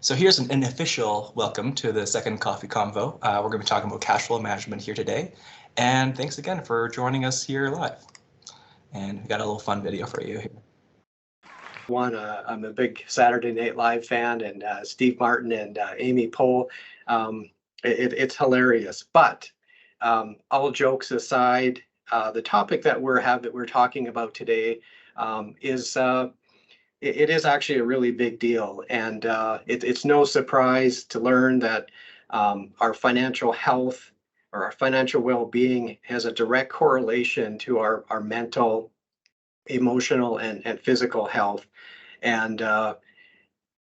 So here's an official welcome to the second coffee convo. We're going to be talking about cash flow management here today. And thanks again for joining us here live. And we got a little fun video for you here. I'm a big Saturday Night Live fan, and Steve Martin and Amy Poehler. It's hilarious. But all jokes aside, the topic that we're talking about today is it is actually a really big deal, and it's no surprise to learn that our financial health or our financial well-being has a direct correlation to our mental, emotional, and physical health. And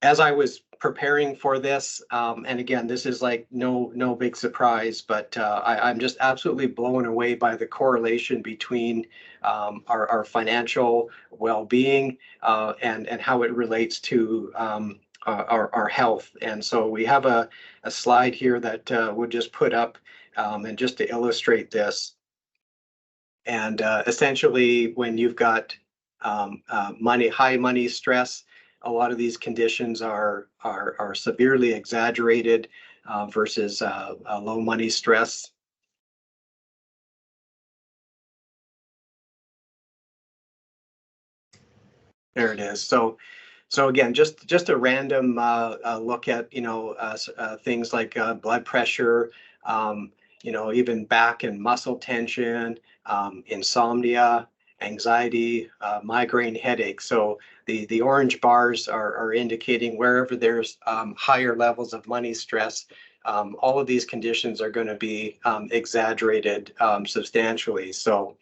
as I was preparing for this, and again, this is like no big surprise, but I'm just absolutely blown away by the correlation between our financial well-being and how it relates to our health. And so we have a slide here that we'll just put up and just to illustrate this. And essentially, when you've got high money stress, a lot of these conditions are severely exaggerated versus low money stress. There it is. So again, just a random look at things like blood pressure, even back and muscle tension, insomnia, anxiety, migraine headache. So the orange bars are indicating wherever there's higher levels of money stress, all of these conditions are going to be exaggerated substantially. So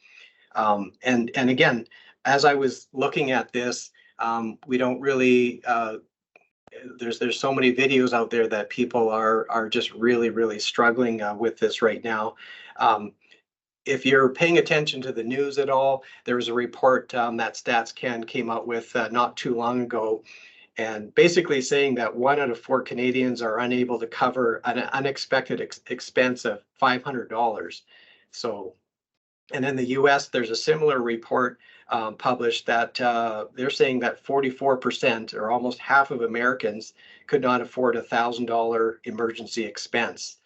and again, as I was looking at this, we don't really there's so many videos out there that people are just really struggling with this right now. If you're paying attention to the news at all, there was a report that StatsCan came out with not too long ago, and basically saying that 1 out of 4 Canadians are unable to cover an unexpected expense of $500. So, and in the US, there's a similar report published that they're saying that 44% or almost half of Americans could not afford a $1,000 emergency expense.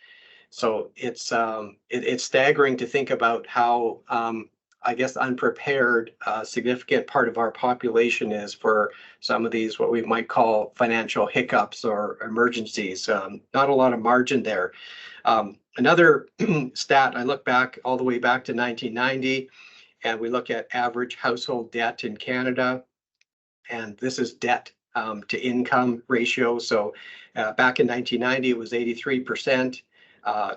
So it's staggering to think about how I guess unprepared a significant part of our population is for some of these what we might call financial hiccups or emergencies. Not a lot of margin there. Another stat, I look back all the way back to 1990, and we look at average household debt in Canada, and this is debt to income ratio. So back in 1990, it was 83%.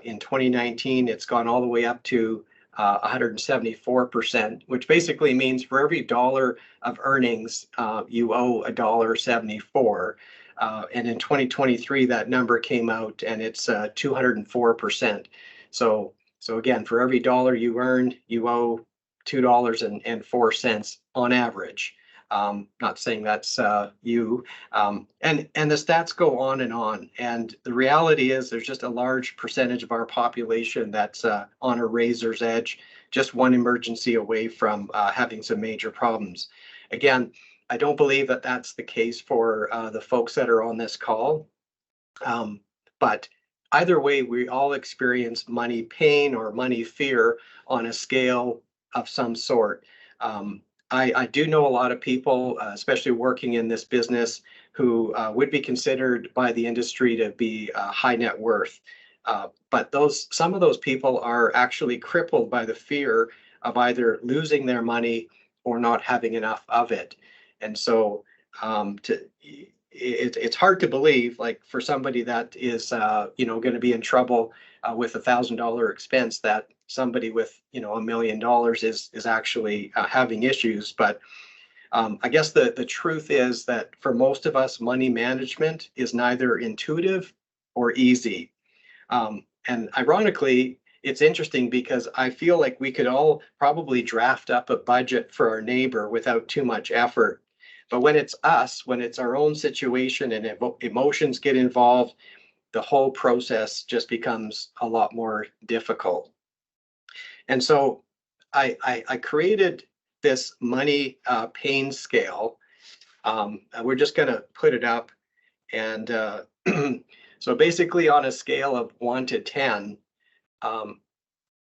In 2019, it's gone all the way up to 174%, which basically means for every dollar of earnings, you owe $1.74. And in 2023, that number came out and it's 204%. So again, for every dollar you earn, you owe $2.04 on average. Not saying that's you. And the stats go on. And the reality is there's just a large percentage of our population that's on a razor's edge, just one emergency away from having some major problems. Again, I don't believe that that's the case for the folks that are on this call. But either way, we all experience money pain or money fear on a scale of some sort. I do know a lot of people, especially working in this business, who would be considered by the industry to be high net worth. But some of those people are actually crippled by the fear of either losing their money or not having enough of it. And so it's hard to believe, like for somebody that is going to be in trouble with $1,000 expense, that somebody with $1 million is actually having issues. But I guess the truth is that for most of us, money management is neither intuitive or easy. And ironically, it's interesting because I feel like we could all probably draft up a budget for our neighbor without too much effort. But when it's us, when it's our own situation and emotions get involved, the whole process just becomes a lot more difficult. And so I created this money pain scale. We're just going to put it up. And So basically on a scale of 1 to 10, um,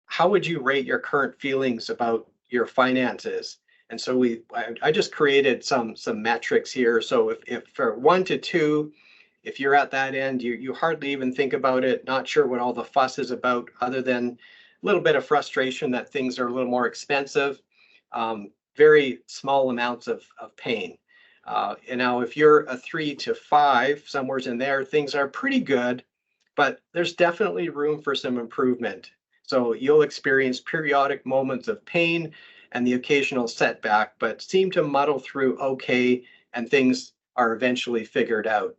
how would you rate your current feelings about your finances? And so I just created some metrics here. So if for 1 to 2, if you're at that end, you hardly even think about it, not sure what all the fuss is about, other than a little bit of frustration that things are a little more expensive, very small amounts of pain. And now if you're a 3 to 5, somewhere's in there, things are pretty good, but there's definitely room for some improvement. So you'll experience periodic moments of pain and the occasional setback, but seem to muddle through okay, and things are eventually figured out.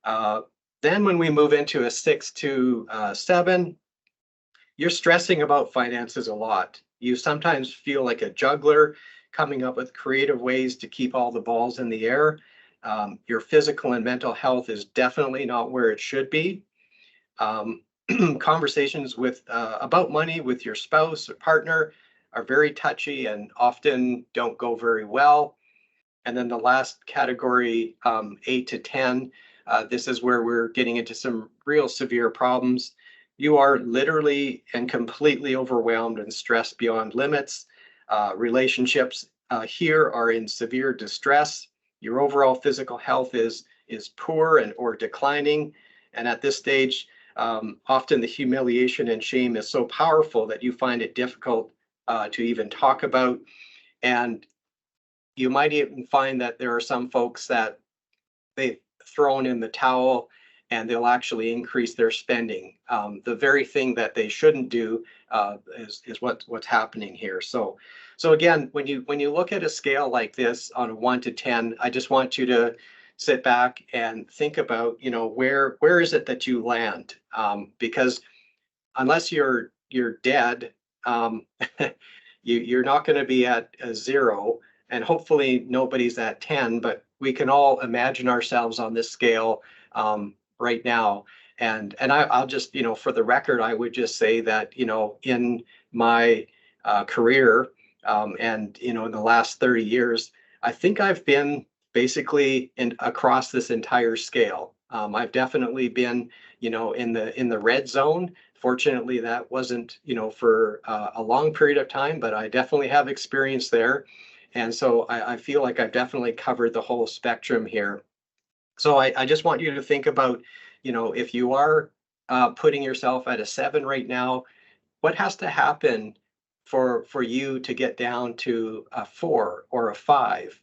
Uh, then when we move into a 6 to 7, you're stressing about finances a lot. You sometimes feel like a juggler, coming up with creative ways to keep all the balls in the air. Your physical and mental health is definitely not where it should be. Um, Conversations with about money with your spouse or partner are very touchy and often don't go very well. And then the last category, 8 to 10, this is where we're getting into some real severe problems. You are literally and completely overwhelmed and stressed beyond limits. Relationships here are in severe distress. Your overall physical health is poor and or declining. And at this stage, often the humiliation and shame is so powerful that you find it difficult to even talk about. And you might even find that there are some folks that they've thrown in the towel and they'll actually increase their spending. The very thing that they shouldn't do is what's happening here. So again, when you look at a scale like this on a 1 to 10, I just want you to sit back and think about, where is it that you land? Because unless you're dead, um, you're not going to be at a 0, and hopefully nobody's at 10. But we can all imagine ourselves on this scale right now. And I'll just, for the record, I would just say that, in my career, and in the last 30 years, I think I've been basically across this entire scale. I've definitely been, in the red zone. Fortunately, that wasn't, for a long period of time, but I definitely have experience there. And so I feel like I've definitely covered the whole spectrum here. So I just want you to think about, if you are putting yourself at a 7 right now, what has to happen for you to get down to a 4 or a 5?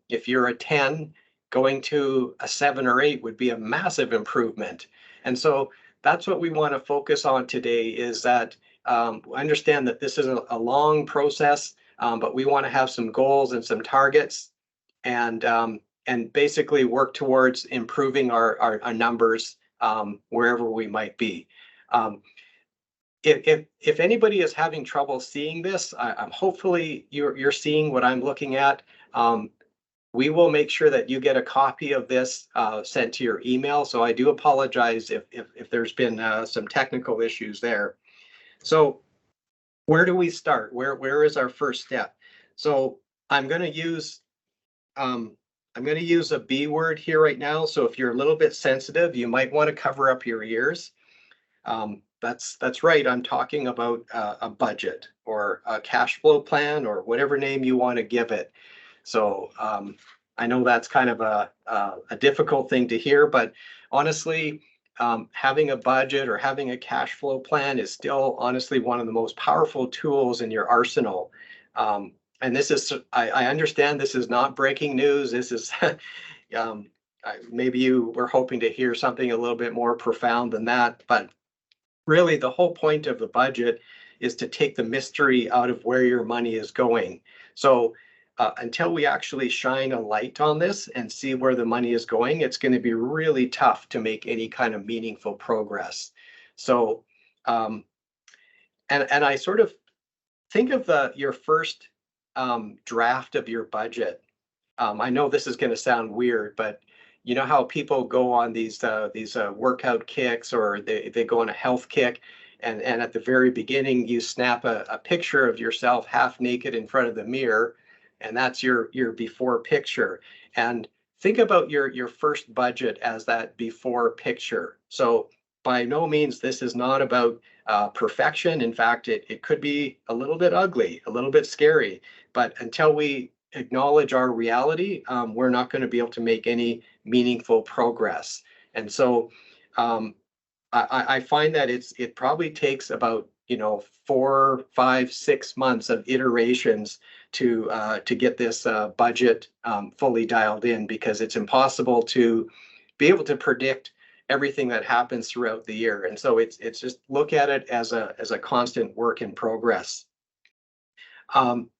If you're a 10, going to a 7 or 8 would be a massive improvement. And so that's what we want to focus on today, is that understand that this is a long process, but we want to have some goals and some targets, and basically work towards improving our numbers wherever we might be. Um, if anybody is having trouble seeing this, I'm hopefully you're seeing what I'm looking at. Um, we will make sure that you get a copy of this sent to your email. So I do apologize if there's been some technical issues there. So where do we start? Where is our first step? So I'm going to use um, a B word here right now. So if you're a little bit sensitive, you might want to cover up your ears. That's right. I'm talking about a budget or a cash flow plan or whatever name you want to give it. So I know that's kind of a difficult thing to hear, but honestly, having a budget or having a cash flow plan is still honestly one of the most powerful tools in your arsenal. And this is, I understand this is not breaking news. This is, maybe you were hoping to hear something a little bit more profound than that, but really the whole point of the budget is to take the mystery out of where your money is going. So until we actually shine a light on this and see where the money is going, it's going to be really tough to make any kind of meaningful progress. So, and I sort of think of your first draft of your budget. I know this is going to sound weird, but you know how people go on these workout kicks, or they go on a health kick, and at the very beginning you snap a picture of yourself half naked in front of the mirror, and that's your before picture. And think about your first budget as that before picture. So by no means this is not about perfection. In fact, it could be a little bit ugly, a little bit scary, but until we acknowledge our reality, we're not going to be able to make any meaningful progress. And so um, I find that it probably takes about 4, 5, 6 months of iterations to get this budget fully dialed in, because it's impossible to be able to predict everything that happens throughout the year. And so it's just look at it as a constant work in progress. Um,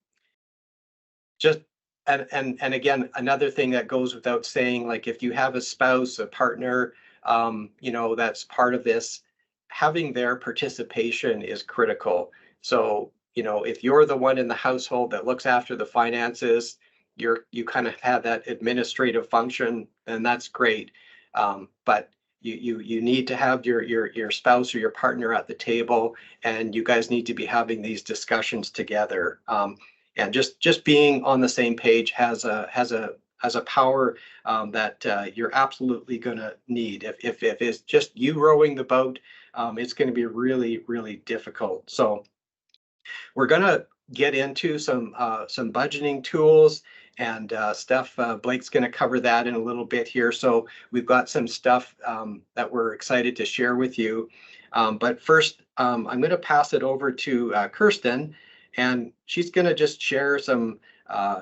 just and again, another thing that goes without saying, like if you have a spouse, a partner, that's part of this, having their participation is critical. So if you're the one in the household that looks after the finances, you kind of have that administrative function, and that's great. But you need to have your spouse or your partner at the table, and you guys need to be having these discussions together. And just being on the same page has a power that you're absolutely going to need. If it's just you rowing the boat, it's going to be really, really difficult. So we're going to get into some budgeting tools and stuff. Blake's going to cover that in a little bit here. So we've got some stuff that we're excited to share with you. But first, I'm going to pass it over to Kirsten, and she's going to just share some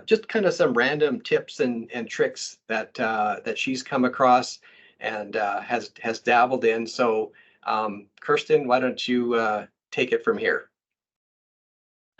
just kind of some random tips and tricks that she's come across and has dabbled in. So Kirsten, why don't you take it from here?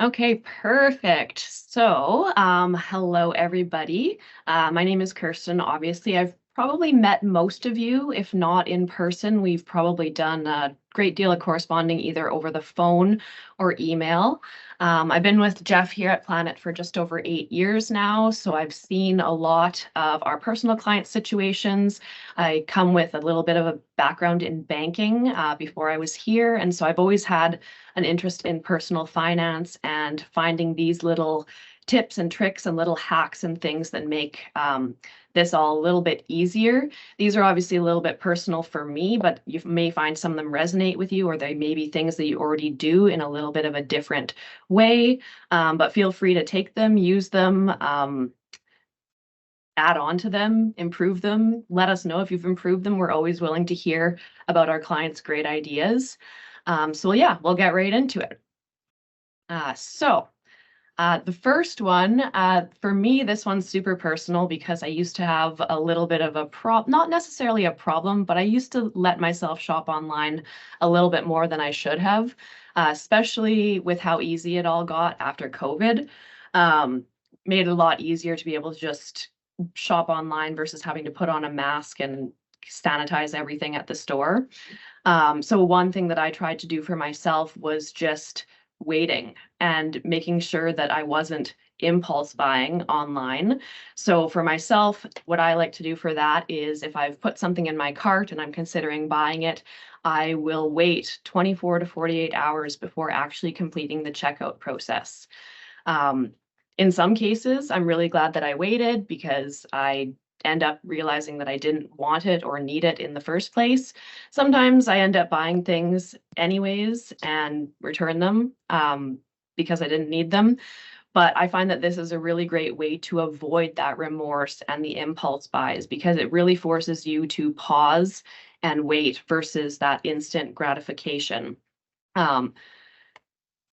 Okay, perfect. So, hello everybody. My name is Kirsten. Obviously, I've probably met most of you, if not in person. We've probably done a great deal of corresponding either over the phone or email. I've been with Jeff here at Planet for just over 8 years now, so I've seen a lot of our personal client situations. I come with a little bit of a background in banking before I was here, and so I've always had an interest in personal finance and finding these little tips and tricks and little hacks and things that make this all a little bit easier. These are obviously a little bit personal for me, but you may find some of them resonate with you, or they may be things that you already do in a little bit of a different way. But feel free to take them, use them, add on to them, improve them. Let us know if you've improved them. We're always willing to hear about our clients' great ideas. So yeah, we'll get right into it. The first one, for me, this one's super personal because I used to have a little bit of a not necessarily a problem, but I used to let myself shop online a little bit more than I should have, especially with how easy it all got after COVID. Made it a lot easier to be able to just shop online versus having to put on a mask and sanitize everything at the store. So one thing that I tried to do for myself was just waiting and making sure that I wasn't impulse buying online. So for myself, what I like to do for that is if I've put something in my cart and I'm considering buying it, I will wait 24 to 48 hours before actually completing the checkout process. In some cases, I'm really glad that I waited because I end up realizing that I didn't want it or need it in the first place. Sometimes I end up buying things anyways and return them because I didn't need them. But I find that this is a really great way to avoid that remorse and the impulse buys, because it really forces you to pause and wait versus that instant gratification.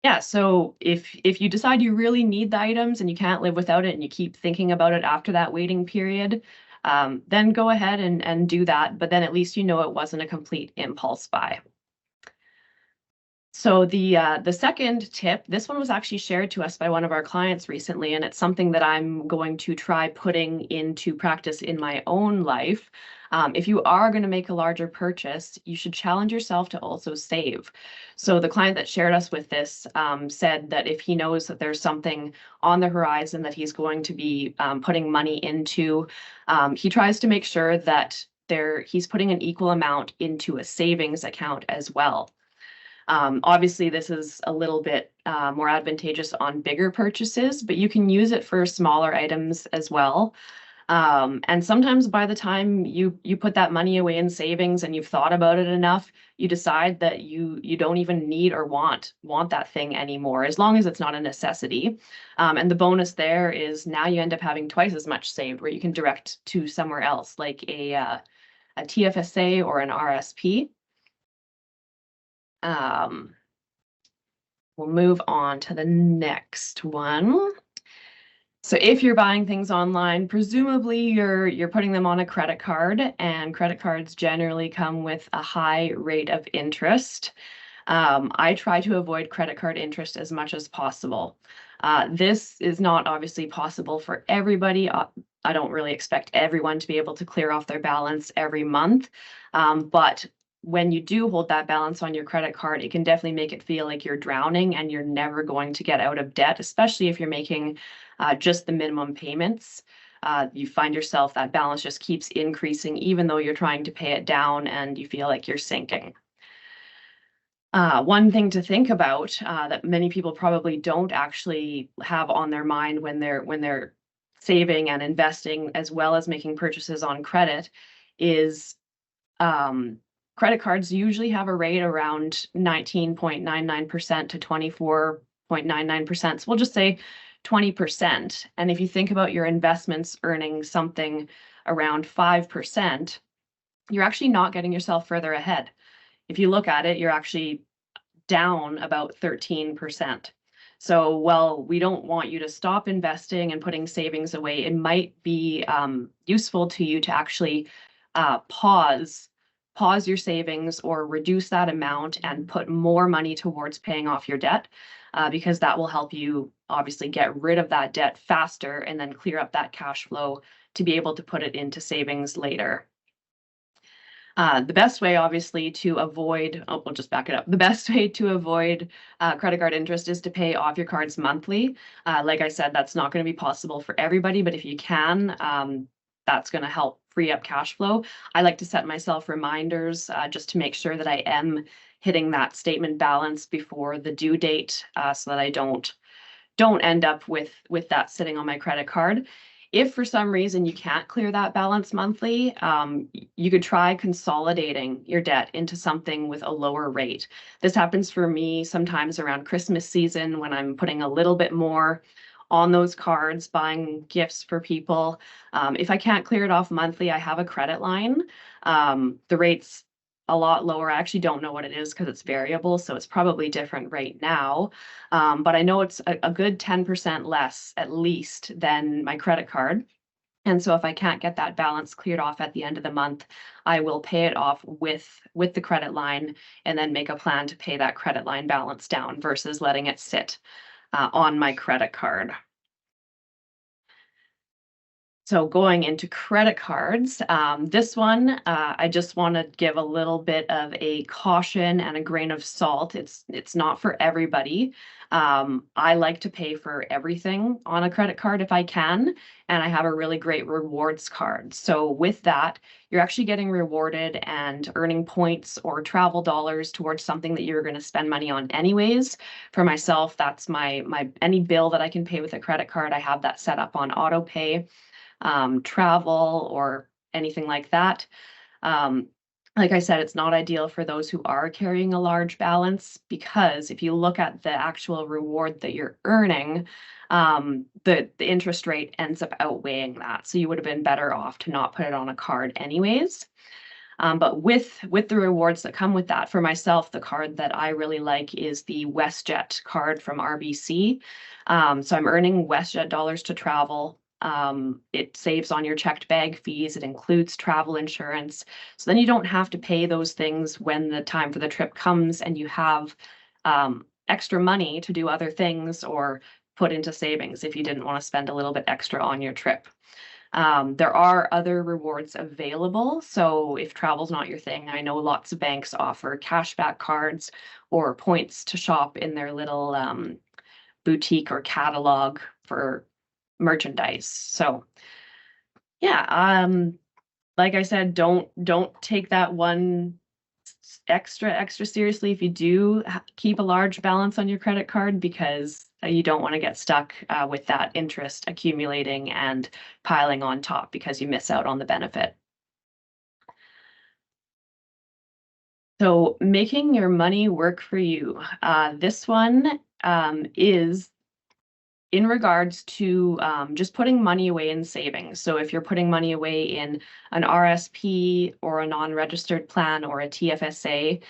Yeah, so if you decide you really need the items and you can't live without it and you keep thinking about it after that waiting period, then go ahead and do that. But then at least you know it wasn't a complete impulse buy. So the second tip, this one was actually shared to us by one of our clients recently, and it's something that I'm going to try putting into practice in my own life. If you are going to make a larger purchase, you should challenge yourself to also save. So the client that shared us with this said that if he knows that there's something on the horizon that he's going to be putting money into, he tries to make sure that he's putting an equal amount into a savings account as well. Obviously, this is a little bit more advantageous on bigger purchases, but you can use it for smaller items as well. And sometimes by the time you put that money away in savings and you've thought about it enough, you decide that you don't even need or want that thing anymore, as long as it's not a necessity. And the bonus there is now you end up having twice as much saved, where you can direct to somewhere else, like a TFSA or an RSP. We'll move on to the next one. So if you're buying things online, presumably you're putting them on a credit card, and credit cards generally come with a high rate of interest. I try to avoid credit card interest as much as possible. This is not obviously possible for everybody. I don't really expect everyone to be able to clear off their balance every month, but when you do hold that balance on your credit card, it can definitely make it feel like you're drowning and you're never going to get out of debt, especially if you're making just the minimum payments. You find yourself that balance just keeps increasing, even though you're trying to pay it down and you feel like you're sinking. One thing to think about that many people probably don't actually have on their mind when they're saving and investing, as well as making purchases on credit, is credit cards usually have a rate around 19.99% to 24.99%. So we'll just say 20%. And if you think about your investments earning something around 5%, you're actually not getting yourself further ahead. If you look at it, you're actually down about 13%. So while we don't want you to stop investing and putting savings away, it might be useful to you to actually pause your savings or reduce that amount and put more money towards paying off your debt, because that will help you obviously get rid of that debt faster and then clear up that cash flow to be able to put it into savings later. The best way, obviously, to avoid, we'll just back it up. The best way to avoid credit card interest is to pay off your cards monthly. Like I said, that's not going to be possible for everybody, but if you can, that's going to help free up cash flow. I like to set myself reminders just to make sure that I am hitting that statement balance before the due date, so that I don't end up with that sitting on my credit card. If for some reason you can't clear that balance monthly, you could try consolidating your debt into something with a lower rate. This happens for me sometimes around Christmas season when I'm putting a little bit more on those cards, buying gifts for people. If I can't clear it off monthly, I have a credit line. The rate's a lot lower. I actually don't know what it is because it's variable, so it's probably different right now. But I know it's a good 10% less at least than my credit card. And so if I can't get that balance cleared off at the end of the month, I will pay it off with the credit line and then make a plan to pay that credit line balance down versus letting it sit on my credit card. So going into credit cards, this one, I just want to give a little bit of a caution and a grain of salt. It's not for everybody. I like to pay for everything on a credit card if I can, and I have a really great rewards card. So with that, you're actually getting rewarded and earning points or travel dollars towards something that you're going to spend money on anyways. For myself, that's my any bill that I can pay with a credit card, I have that set up on auto pay. Travel or anything like that. Like I said, it's not ideal for those who are carrying a large balance, because if you look at the actual reward that you're earning, the interest rate ends up outweighing that. So you would have been better off to not put it on a card anyways. But with the rewards that come with that, for myself, the card that I really like is the WestJet card from RBC. So I'm earning WestJet dollars to travel. It saves on your checked bag fees. It includes travel insurance. So then you don't have to pay those things when the time for the trip comes and you have extra money to do other things or put into savings if you didn't want to spend a little bit extra on your trip. There are other rewards available. So if travel's not your thing, I know lots of banks offer cashback cards or points to shop in their little boutique or catalog for merchandise. So yeah, like I said, don't take that one extra seriously if you do keep a large balance on your credit card, because you don't want to get stuck with that interest accumulating and piling on top because you miss out on the benefit. So making your money work for you. This one is in regards to just putting money away in savings. So if you're putting money away in an RSP or a non-registered plan or a TFSA,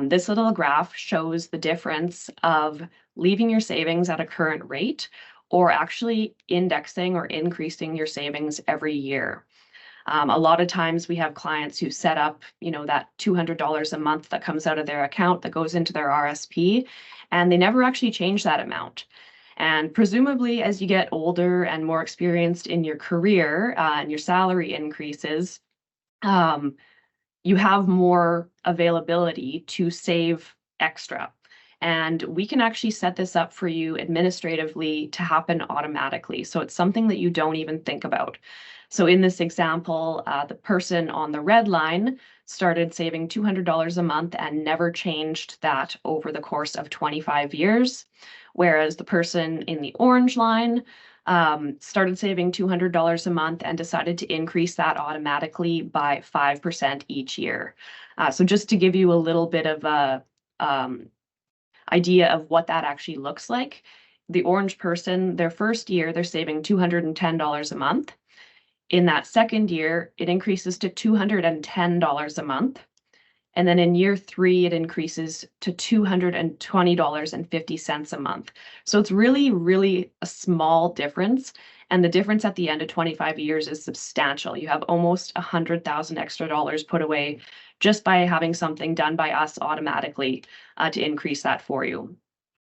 this little graph shows the difference of leaving your savings at a current rate or actually indexing or increasing your savings every year. A lot of times we have clients who set up, that $200 a month that comes out of their account that goes into their RSP, and they never actually change that amount. And presumably, as you get older and more experienced in your career and your salary increases, you have more availability to save extra. And we can actually set this up for you administratively to happen automatically. So it's something that you don't even think about. So in this example, the person on the red line started saving $200 a month and never changed that over the course of 25 years. Whereas the person in the orange line started saving $200 a month and decided to increase that automatically by 5% each year. So just to give you a little bit of a idea of what that actually looks like, the orange person, their first year, they're saving $210 a month. In that second year, it increases to $210 a month. And then in year 3, it increases to $220.50 a month. So it's really, really a small difference. And the difference at the end of 25 years is substantial. You have almost $100,000 extra dollars put away just by having something done by us automatically to increase that for you.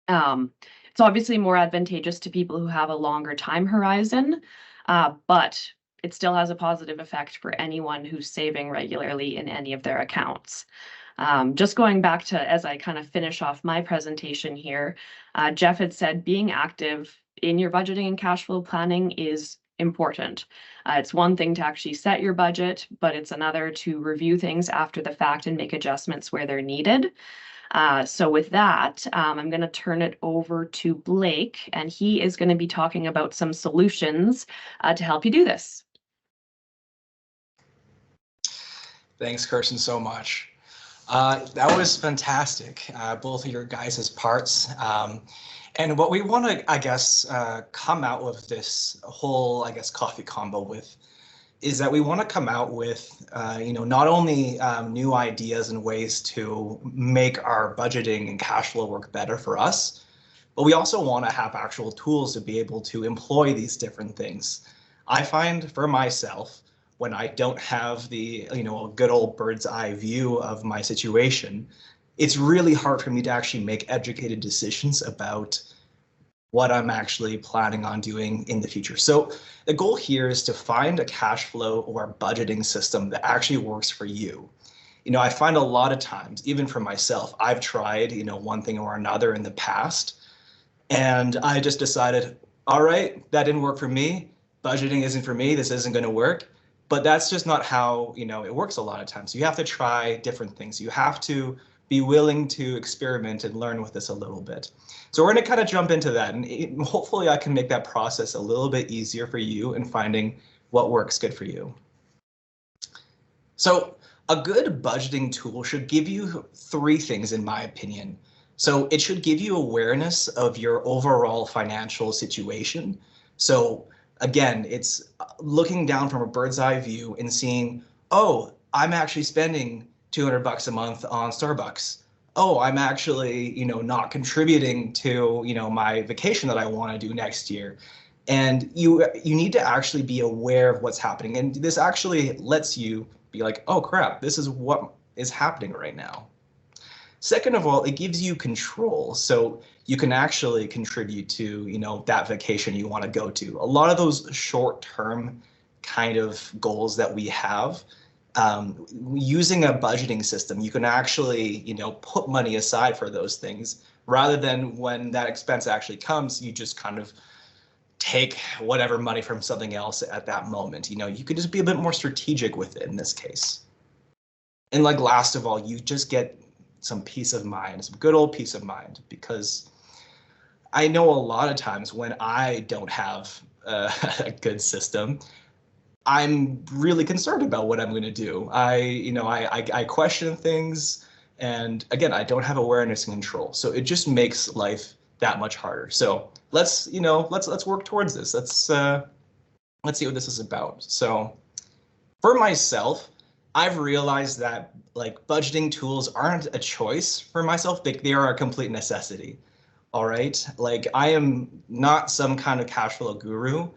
It's obviously more advantageous to people who have a longer time horizon, but it still has a positive effect for anyone who's saving regularly in any of their accounts. Just going back to, as I kind of finish off my presentation here, Jeff had said being active in your budgeting and cash flow planning is important. It's one thing to actually set your budget, but it's another to review things after the fact and make adjustments where they're needed. So with that, I'm going to turn it over to Blake, and he is going to be talking about some solutions to help you do this. Thanks, Kirsten, so much. That was fantastic, both of your guys' parts. And what we want to, I guess, come out with this whole, coffee combo with is that we want to come out with, not only new ideas and ways to make our budgeting and cash flow work better for us, but we also want to have actual tools to be able to employ these different things. I find for myself, when I don't have the, a good old bird's eye view of my situation, it's really hard for me to actually make educated decisions about what I'm actually planning on doing in the future. So the goal here is to find a cash flow or budgeting system that actually works for you. I find a lot of times, even for myself, I've tried, one thing or another in the past, and I just decided, all right, that didn't work for me. Budgeting isn't for me. This isn't going to work. But that's just not how, it works a lot of times. You have to try different things. You have to be willing to experiment and learn with this a little bit. So we're going to kind of jump into that, and hopefully I can make that process a little bit easier for you in finding what works good for you. So a good budgeting tool should give you 3 things, in my opinion. So it should give you awareness of your overall financial situation. So again, it's looking down from a bird's eye view and seeing, oh, I'm actually spending $200 a month on Starbucks. Oh, I'm actually, not contributing to, my vacation that I want to do next year. And you need to actually be aware of what's happening. And this actually lets you be like, oh crap, this is what is happening right now. Second of all, it gives you control. So you can actually contribute to, that vacation you want to go to. A lot of those short-term kind of goals that we have, using a budgeting system, you can actually, put money aside for those things rather than when that expense actually comes, you just kind of take whatever money from something else at that moment. You could just be a bit more strategic with it in this case. And last of all, you just get some peace of mind, some good old peace of mind, because I know a lot of times when I don't have a good system, I'm really concerned about what I'm going to do. I question things, and again, I don't have awareness and control. So it just makes life that much harder. So let's work towards this. Let's see what this is about. So for myself, I've realized that like budgeting tools aren't a choice for myself. They are a complete necessity. All right. Like I am not some kind of cash flow guru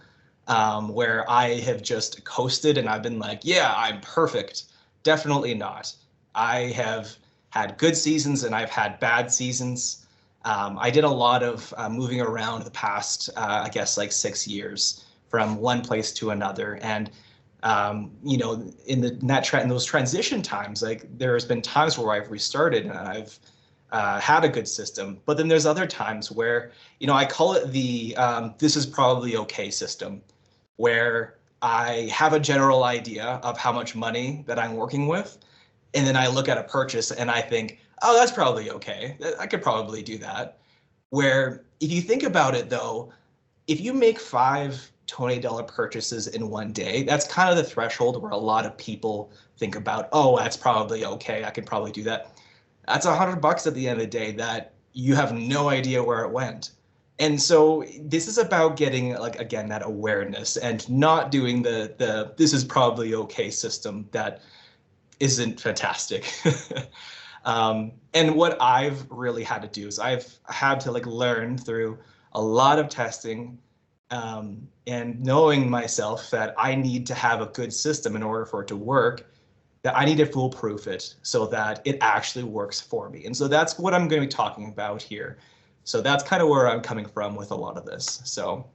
where I have just coasted and I've been like, yeah, I'm perfect. Definitely not. I have had good seasons and I've had bad seasons. I did a lot of moving around the past, I guess, like 6 years from one place to another. And in those transition times, like there has been times where I've restarted and I've had a good system, but then there's other times where, I call it the this is probably okay system, where I have a general idea of how much money that I'm working with, and then I look at a purchase and I think, oh, that's probably okay. I could probably do that. Where if you think about it though, if you make five $20 purchases in one day, that's kind of the threshold where a lot of people think about, oh, that's probably okay. I can probably do that. That's $100 at the end of the day that you have no idea where it went. And so this is about getting, like, again, that awareness and not doing the this is probably okay system that isn't fantastic. And what I've really had to do is I've had to like learn through a lot of testing and knowing myself that I need to have a good system in order for it to work, that I need to foolproof it so that it actually works for me. And so that's what I'm going to be talking about here. So that's kind of where I'm coming from with a lot of this. So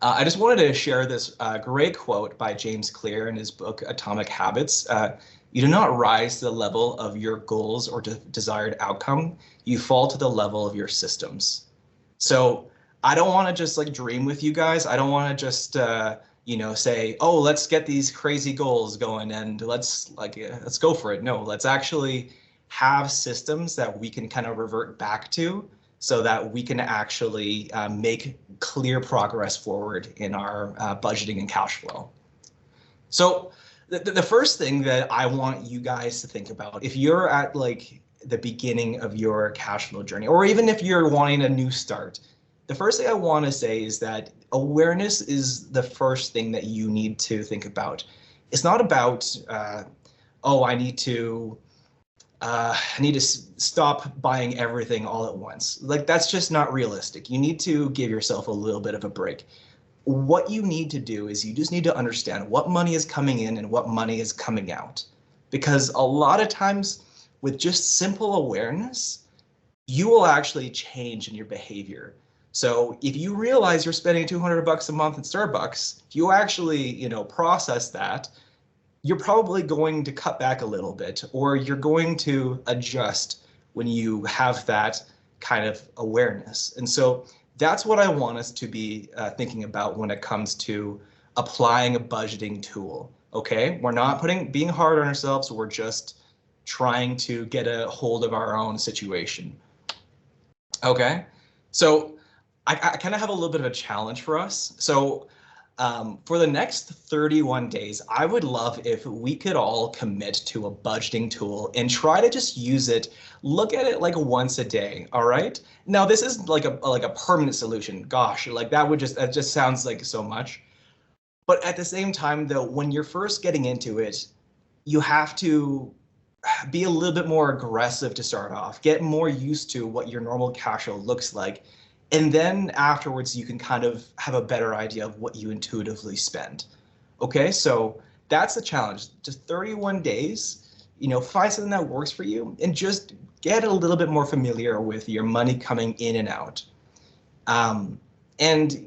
I just wanted to share this great quote by James Clear in his book, Atomic Habits. You do not rise to the level of your goals or desired outcome. You fall to the level of your systems. So I don't want to just like dream with you guys. I don't want to just, say, oh, let's get these crazy goals going and let's go for it. No, let's actually have systems that we can kind of revert back to so that we can actually make clear progress forward in our budgeting and cash flow. So the first thing that I want you guys to think about, if you're at like the beginning of your cash flow journey, or even if you're wanting a new start, the first thing I want to say is that awareness is the first thing that you need to think about. It's not about, oh, I need to stop buying everything all at once. Like that's just not realistic. You need to give yourself a little bit of a break. What you need to do is you just need to understand what money is coming in and what money is coming out. Because a lot of times with just simple awareness, you will actually change in your behavior. So if you realize you're spending $200 a month at Starbucks, if you actually, process that, you're probably going to cut back a little bit, or you're going to adjust when you have that kind of awareness. And so that's what I want us to be thinking about when it comes to applying a budgeting tool. Okay, we're not being hard on ourselves. We're just trying to get a hold of our own situation. Okay, so I kind of have a little bit of a challenge for us. So for the next 31 days, I would love if we could all commit to a budgeting tool and try to just use it, look at it like once a day, all right? Now, this is like a permanent solution. Gosh, like that just sounds like so much. But at the same time, though, when you're first getting into it, you have to be a little bit more aggressive to start off, get more used to what your normal cash flow looks like. And then afterwards, you can kind of have a better idea of what you intuitively spend. Okay, so that's the challenge. Just 31 days, find something that works for you and just get a little bit more familiar with your money coming in and out. And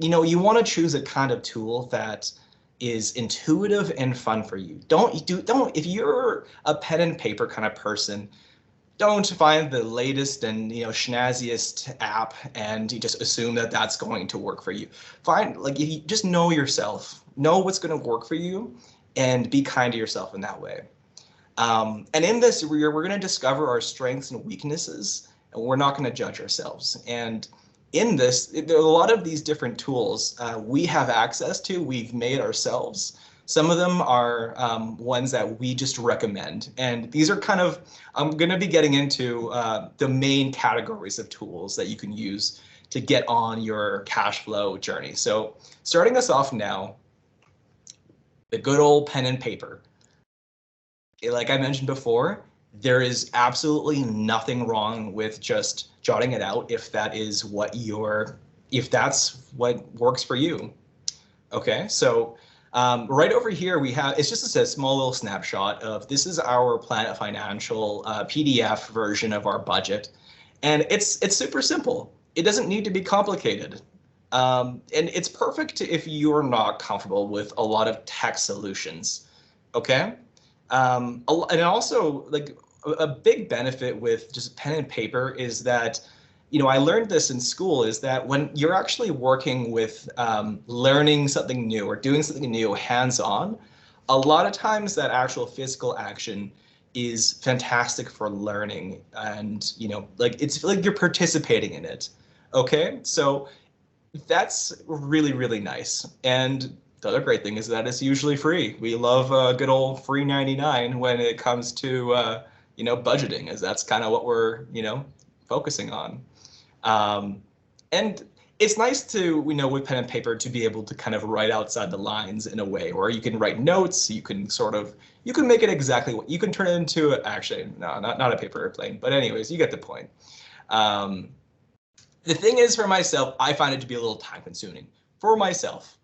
you want to choose a kind of tool that is intuitive and fun for you. If you're a pen and paper kind of person, don't find the latest and snazziest app and you just assume that that's going to work for you. If you just know yourself, know what's going to work for you, and be kind to yourself in that way. And in this, we're going to discover our strengths and weaknesses, and we're not going to judge ourselves. And in this, there are a lot of these different tools we have access to, we've made ourselves. Some of them are ones that we just recommend. And these are kind of, I'm going to be getting into the main categories of tools that you can use to get on your cash flow journey. So starting us off now, the good old pen and paper. Like I mentioned before, there is absolutely nothing wrong with just jotting it out if that is what if that's what works for you. Okay, so right over here we have, it's just a small little snapshot of, this is our Planet Financial PDF version of our budget. And it's super simple. It doesn't need to be complicated. And it's perfect if you're not comfortable with a lot of tech solutions. Okay. And also, like, a big benefit with just pen and paper is that, I learned this in school, is that when you're actually working with learning something new or doing something new hands-on, a lot of times that actual physical action is fantastic for learning, and like, it's like you're participating in it. Okay, so that's really, really nice. And the other great thing is that it's usually free. We love good old free 99 when it comes to budgeting, as that's kind of what we're focusing on. And it's nice to, with pen and paper, to be able to kind of write outside the lines in a way where you can write notes. You can you can make it exactly what you can turn it into. Actually, no, not a paper airplane, but anyways, you get the point. The thing is, for myself, I find it to be a little time consuming. For myself,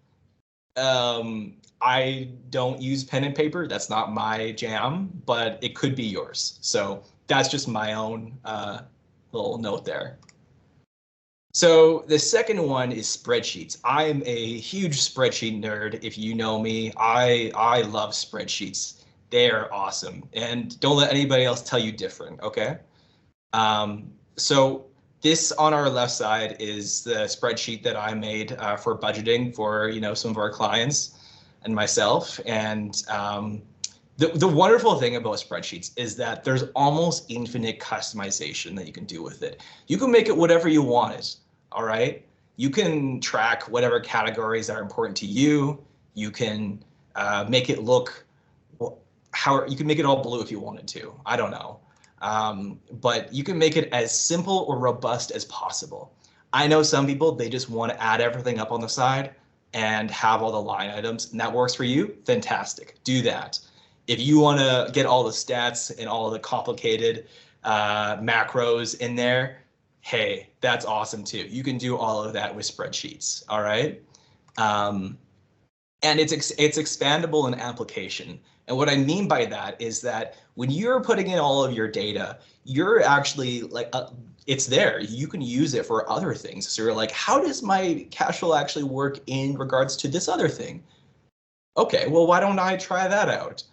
I don't use pen and paper. That's not my jam, but it could be yours. So that's just my own little note there. So the second one is spreadsheets. I am a huge spreadsheet nerd. If you know me, I love spreadsheets. They are awesome. And don't let anybody else tell you different, okay? So this on our left side is the spreadsheet that I made for budgeting for some of our clients and myself. And the wonderful thing about spreadsheets is that there's almost infinite customization that you can do with it. You can make it whatever you want it. All right. You can track whatever categories are important to you. You can make it look you can make it all blue if you wanted to. I don't know. But you can make it as simple or robust as possible. I know some people, they just want to add everything up on the side and have all the line items, and that works for you. Fantastic. Do that. If you want to get all the stats and all the complicated macros in there, hey, that's awesome too. You can do all of that with spreadsheets. All right. And it's expandable in application. And what I mean by that is that when you're putting in all of your data, you're actually like, it's there. You can use it for other things. So you're like, how does my cash flow actually work in regards to this other thing? Okay, well, why don't I try that out?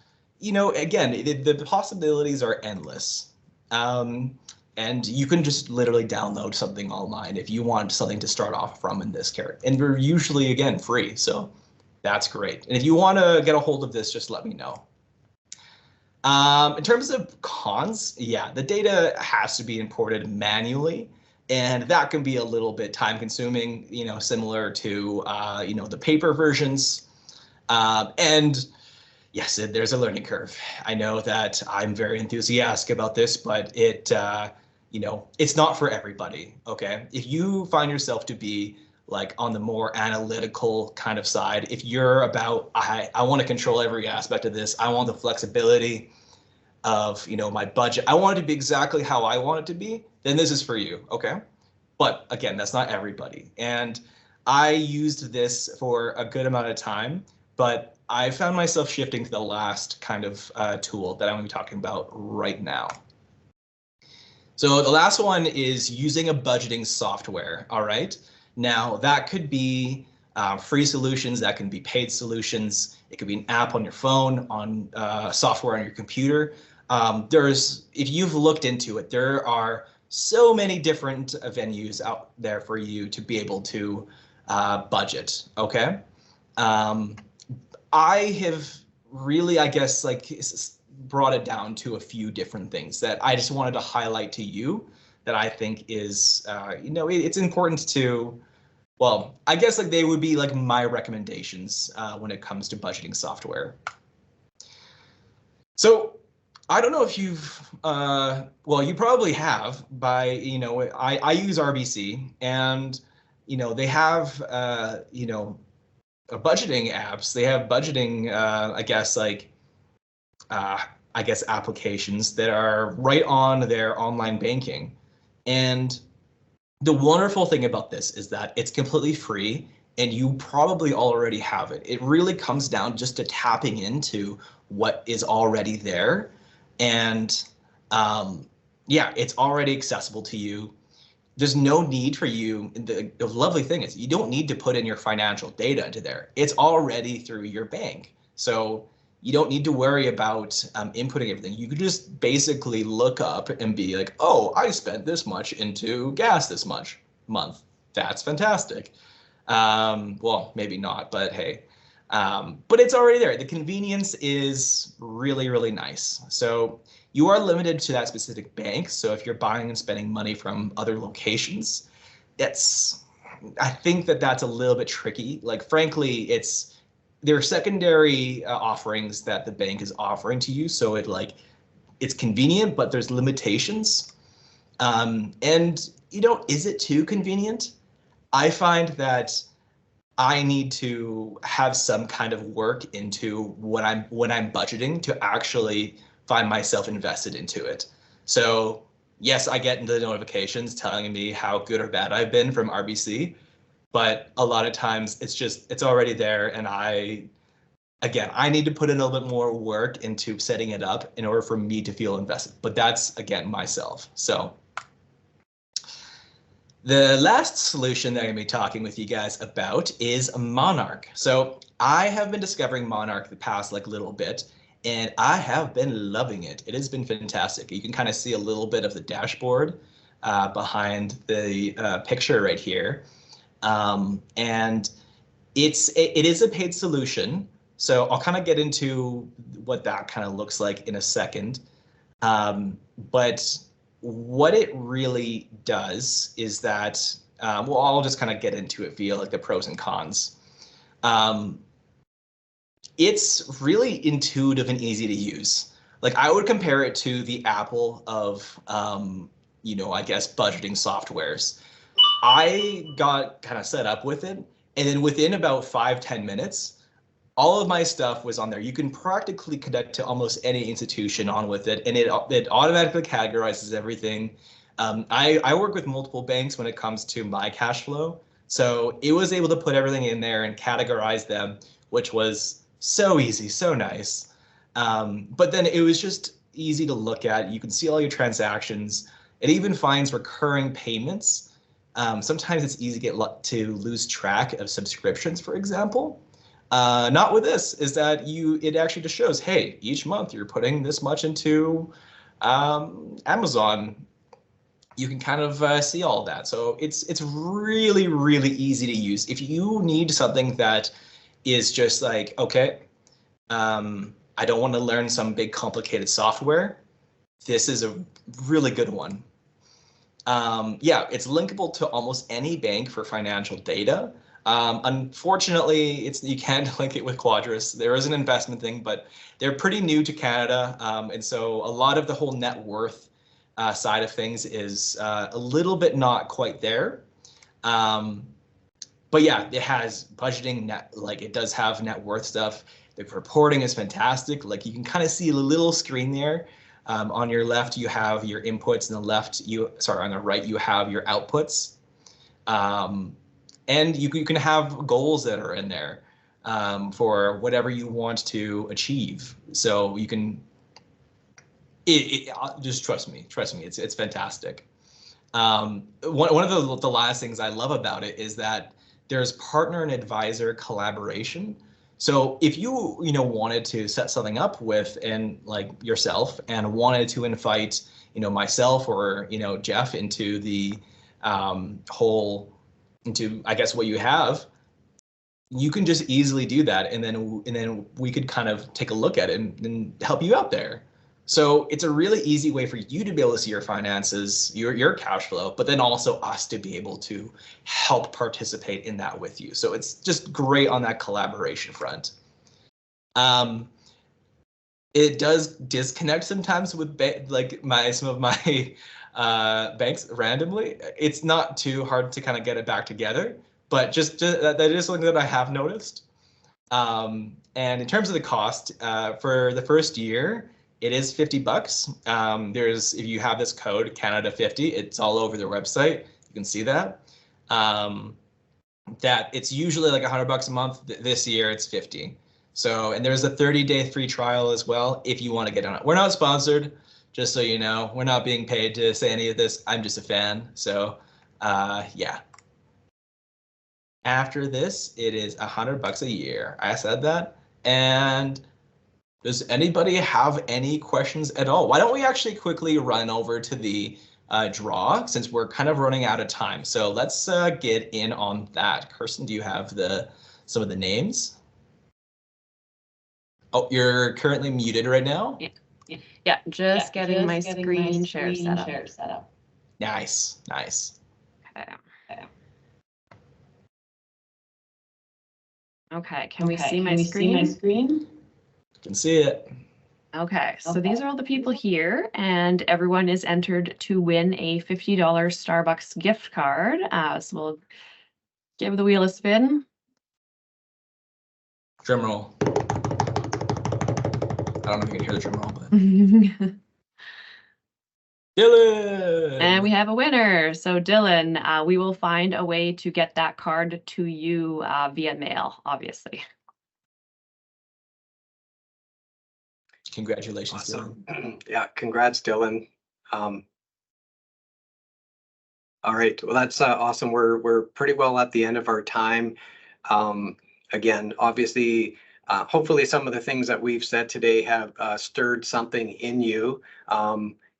Again, the possibilities are endless. And you can just literally download something online if you want something to start off from in this carrot. And we're usually, again, free. So that's great. And if you want to get a hold of this, just let me know. In terms of cons, yeah, the data has to be imported manually, and that can be a little bit time consuming, similar to, the paper versions. And yes, there's a learning curve. I know that I'm very enthusiastic about this, but it's not for everybody. Okay. If you find yourself to be like on the more analytical kind of side, if you're about, I want to control every aspect of this, I want the flexibility of, my budget, I want it to be exactly how I want it to be, then this is for you. Okay. But again, that's not everybody. And I used this for a good amount of time, but I found myself shifting to the last kind of tool that I'm going to be talking about right now. So the last one is using a budgeting software. All right. Now that could be free solutions, that can be paid solutions. It could be an app on your phone, on software on your computer. If you've looked into it, there are so many different venues out there for you to be able to budget. Okay. I have really, I guess, like brought it down to a few different things that I just wanted to highlight to you that I think is, it's important to, well, I guess like they would be like my recommendations when it comes to budgeting software. So I don't know if you've, well, you probably have I use RBC, and, they have, budgeting apps. They have budgeting, I guess applications that are right on their online banking. And the wonderful thing about this is that it's completely free and you probably already have it. It really comes down just to tapping into what is already there. And yeah, it's already accessible to you. There's no need for you. The lovely thing is you don't need to put in your financial data into there. It's already through your bank. So you don't need to worry about inputting everything. You could just basically look up and be like, oh, I spent this much into gas this much month. That's fantastic. Well, maybe not, but hey. But it's already there. The convenience is really, really nice. So you are limited to that specific bank. So if you're buying and spending money from other locations, I think that's a little bit tricky. Like, frankly, there are secondary offerings that the bank is offering to you. So it's convenient, but there's limitations. And, is it too convenient? I find that I need to have some kind of work into when I'm budgeting to actually find myself invested into it. So yes, I get the notifications telling me how good or bad I've been from RBC, but a lot of times it's already there, and I need to put in a little bit more work into setting it up in order for me to feel invested. But that's, again, myself. So the last solution that I'm going to be talking with you guys about is Monarch. So I have been discovering Monarch the past little bit, and I have been loving it. It has been fantastic. You can kind of see a little bit of the dashboard behind the picture right here. And it is a paid solution. So I'll kind of get into what that kind of looks like in a second. But what it really does is that, I'll just kind of get into it via the pros and cons. It's really intuitive and easy to use. I would compare it to the Apple of, I guess, budgeting softwares. I got kind of set up with it, and then within about 5-10 minutes, all of my stuff was on there. You can practically connect to almost any institution on with it, and it automatically categorizes everything. I work with multiple banks when it comes to my Cashflow, so it was able to put everything in there and categorize them, which was so easy, so nice. But then it was just easy to look at. You can see all your transactions. It even finds recurring payments. Sometimes it's easy to lose track of subscriptions, for example. Not with this, is that it actually just shows, hey, each month you're putting this much into Amazon. You can kind of see all of that. So it's really, really easy to use. If you need something that is just okay, I don't want to learn some big complicated software, this is a really good one. Yeah, it's linkable to almost any bank for financial data. Unfortunately, you can't link it with Quadras. There is an investment thing, but they're pretty new to Canada. And so a lot of the whole net worth side of things is a little bit not quite there. But yeah, it has budgeting, it does have net worth stuff. The reporting is fantastic. You can kind of see a little screen there. On your left, you have your inputs, and on the right, you have your outputs. And you can have goals that are in there for whatever you want to achieve. So you can, just trust me, it's fantastic. One of the last things I love about it is that there's partner and advisor collaboration. So if you wanted to set something up with yourself and wanted to invite myself or Jeff into the into, I guess, what you have, you can just easily do that, and then we could kind of take a look at it and help you out there. So it's a really easy way for you to be able to see your finances, your cash flow, but then also us to be able to help participate in that with you. So it's just great on that collaboration front. It does disconnect sometimes with some of my banks randomly. It's not too hard to kind of get it back together, but just that is something that I have noticed. And in terms of the cost, for the first year, it is $50. If you have this code Canada50, it's all over their website. You can see that. That it's usually like $100 a month. This year it's 50. So, and there's a 30-day free trial as well if you want to get on it. We're not sponsored, just so you know. We're not being paid to say any of this. I'm just a fan. So, yeah. After this, it is $100 a year. I said that. And does anybody have any questions at all? Why don't we actually quickly run over to the draw, since we're kind of running out of time. So let's get in on that. Kirsten, do you have some of the names? Oh, you're currently muted right now? Yeah, just getting my screen share set up. Nice. Okay, can we see my screen? Can see it. Okay, so these are all the people here, and everyone is entered to win a $50 Starbucks gift card. So we'll give the wheel a spin. Drum roll. I don't know if you can hear the drum roll, but Dylan! And we have a winner. So Dylan, we will find a way to get that card to you via mail, obviously. Congratulations, Awesome. Dylan. Yeah, congrats, Dylan. All right, well, that's awesome. We're pretty well at the end of our time. Again, obviously, hopefully some of the things that we've said today have stirred something in you.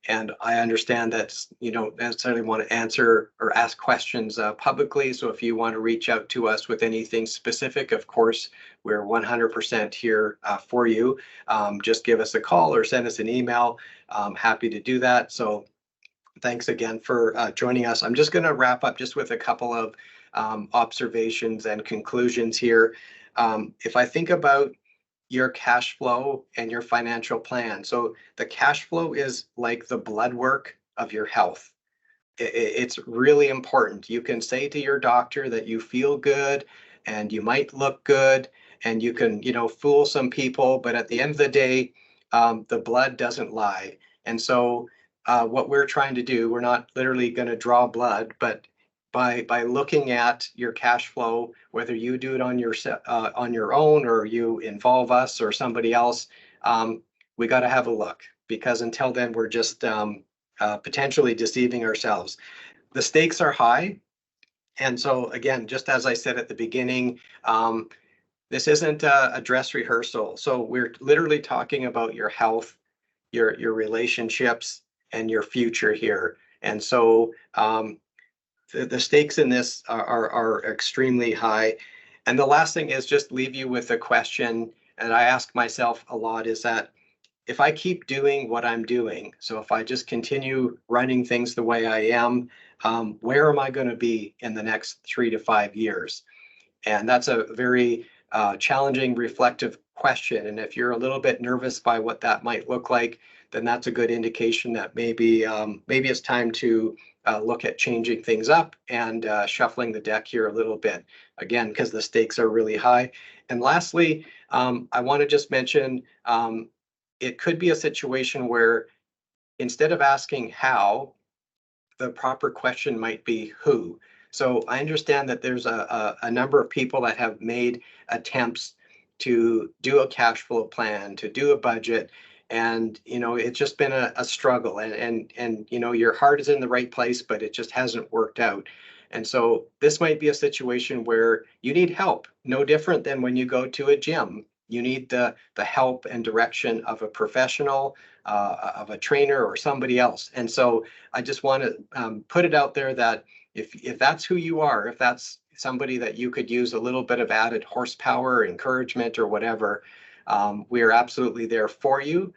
And I understand that you don't necessarily want to answer or ask questions publicly. So if you want to reach out to us with anything specific, of course, we're 100% here for you. Just give us a call or send us an email. I'm happy to do that. So thanks again for joining us. I'm just going to wrap up just with a couple of observations and conclusions here. If I think about your cash flow and your financial plan. So the cash flow is like the blood work of your health. It's really important. You can say to your doctor that you feel good and you might look good and you can, fool some people, but at the end of the day, the blood doesn't lie. And so what we're trying to do, we're not literally going to draw blood, but by looking at your cash flow, whether you do it on your own or you involve us or somebody else, we got to have a look, because until then we're just potentially deceiving ourselves. The stakes are high, and so again, just as I said at the beginning, this isn't a dress rehearsal. So we're literally talking about your health, your relationships, and your future here. And so the stakes in this are extremely high. And the last thing is just leave you with a question, and I ask myself a lot, is that if I keep doing what I'm doing, so if I just continue running things the way I am, where am I going to be in the next 3 to 5 years? And that's a very challenging, reflective question. And if you're a little bit nervous by what that might look like, then that's a good indication that maybe it's time to look at changing things up and shuffling the deck here a little bit, again, because the stakes are really high. And lastly, I want to just mention it could be a situation where instead of asking how, the proper question might be who. So I understand that there's a number of people that have made attempts to do a cash flow plan, to do a budget, and it's just been a struggle, and your heart is in the right place, but it just hasn't worked out. And so this might be a situation where you need help, no different than when you go to a gym. You need the help and direction of a professional, of a trainer or somebody else. And so I just want to put it out there that if that's who you are, if that's somebody that you could use a little bit of added horsepower, encouragement, or whatever, we are absolutely there for you.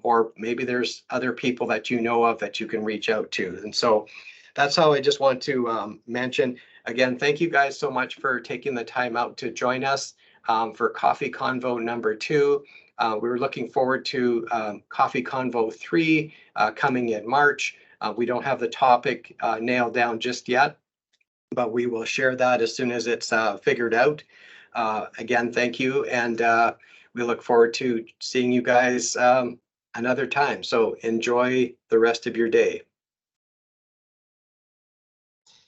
Or maybe there's other people that you know of that you can reach out to. And so that's how I just want to mention. Again, thank you guys so much for taking the time out to join us for Coffee Convo number 2. We're looking forward to Coffee Convo 3 coming in March. We don't have the topic nailed down just yet, but we will share that as soon as it's figured out. Again, thank you. And we look forward to seeing you guys another time. So enjoy the rest of your day.